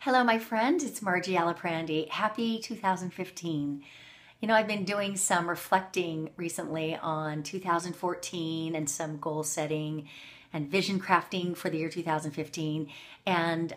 Hello, my friend. It's Margie Aliprandi. Happy 2015. I've been doing some reflecting recently on 2014 and some goal setting and vision crafting for the year 2015. And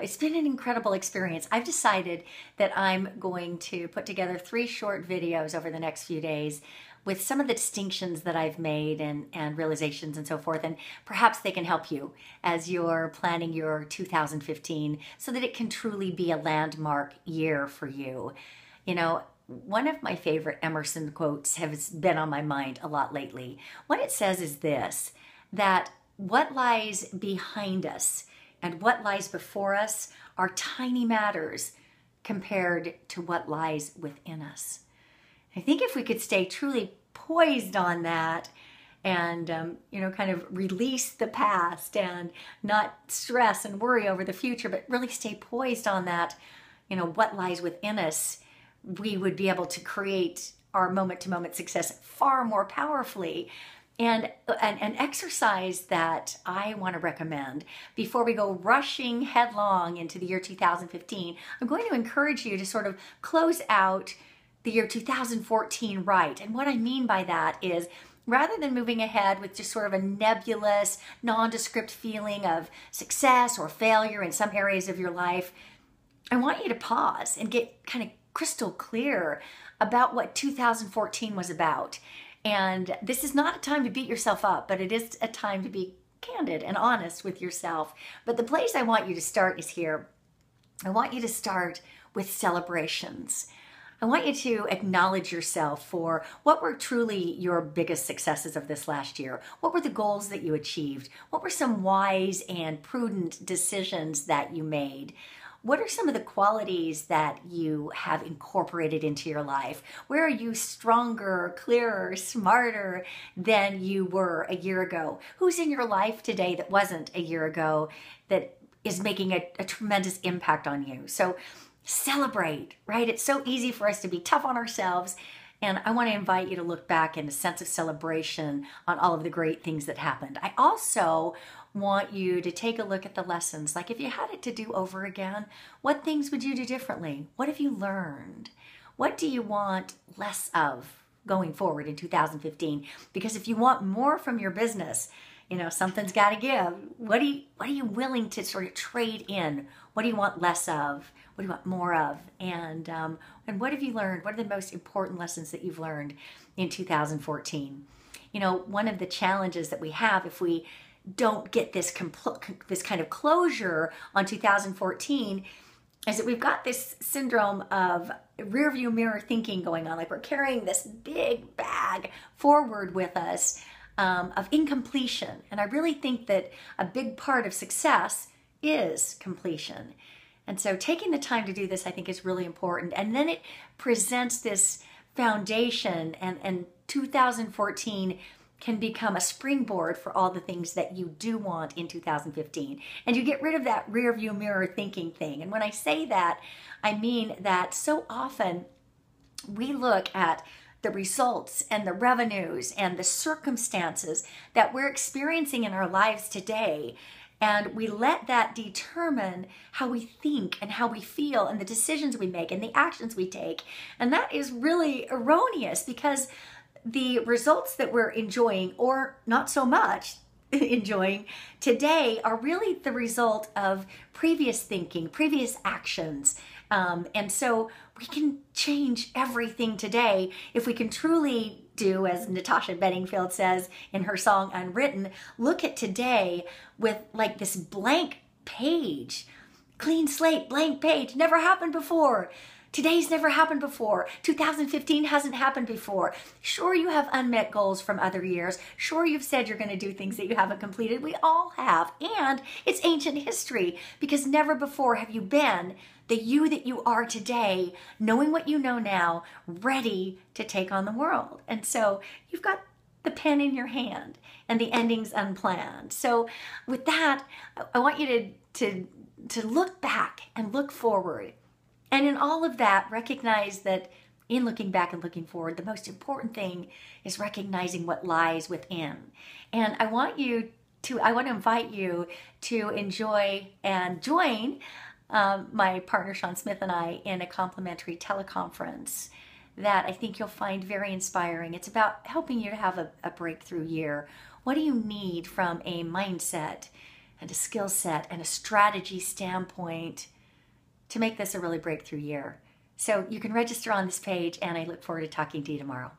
it's been an incredible experience. I've decided that I'm going to put together 3 short videos over the next few days with some of the distinctions that I've made and realizations and so forth. And perhaps they can help you as you're planning your 2015 so that it can truly be a landmark year for you. One of my favorite Emerson quotes has been on my mind a lot lately. What it says is this, that what lies behind us and what lies before us are tiny matters compared to what lies within us. I think if we could stay truly poised on that and, kind of release the past and not stress and worry over the future, but really stay poised on that, what lies within us, we would be able to create our moment-to-moment success far more powerfully. And an exercise that I want to recommend before we go rushing headlong into the year 2015, I'm going to encourage you to sort of close out the year 2014 right. And what I mean by that is, rather than moving ahead with just sort of a nebulous, nondescript feeling of success or failure in some areas of your life, I want you to pause and get kind of crystal clear about what 2014 was about. And this is not a time to beat yourself up, but it is a time to be candid and honest with yourself. But the place I want you to start is here. I want you to start with celebrations. I want you to acknowledge yourself for what were truly your biggest successes of this last year. What were the goals that you achieved? What were some wise and prudent decisions that you made? What are some of the qualities that you have incorporated into your life? Where are you stronger, clearer, smarter than you were a year ago? Who's in your life today that wasn't a year ago that is making a tremendous impact on you? So celebrate, right? It's so easy for us to be tough on ourselves. And I want to invite you to look back in a sense of celebration on all of the great things that happened. I also want you to take a look at the lessons. Like, if you had it to do over again, what things would you do differently? What have you learned? What do you want less of going forward in 2015? Because if you want more from your business, something's got to give. What are you willing to sort of trade in? What do you want less of? What do you want more of? And what have you learned? What are the most important lessons that you've learned in 2014? One of the challenges that we have if we don't get this kind of closure on 2014 is that we've got this syndrome of rear view mirror thinking going on. Like, we're carrying this big bag forward with us of incompletion. And I really think that a big part of success is completion. And so taking the time to do this, I think, is really important. And then it presents this foundation, and 2014 can become a springboard for all the things that you do want in 2015. And you get rid of that rear view mirror thinking thing. And when I say that, I mean that so often we look at the results and the revenues and the circumstances that we're experiencing in our lives today, and we let that determine how we think and how we feel and the decisions we make and the actions we take. And that is really erroneous, because the results that we're enjoying, or not so much enjoying today, are really the result of previous thinking, previous actions. And so we can change everything today if we can truly do, as Natasha Bedingfield says in her song Unwritten, look at today with like this blank page, clean slate, blank page, never happened before. Today's never happened before. 2015 hasn't happened before. Sure, you have unmet goals from other years. Sure, you've said you're going to do things that you haven't completed. We all have. And it's ancient history, because never before have you been the you that you are today, knowing what you know now, ready to take on the world. And so you've got the pen in your hand and the ending's unplanned. So with that, I want you to look back and look forward. And in all of that, recognize that in looking back and looking forward, the most important thing is recognizing what lies within. And I want to invite you to enjoy and join my partner Sean Smith and I in a complimentary teleconference that I think you'll find very inspiring. It's about helping you to have a breakthrough year. What do you need from a mindset and a skill set and a strategy standpoint to make this a really breakthrough year? So you can register on this page, and I look forward to talking to you tomorrow.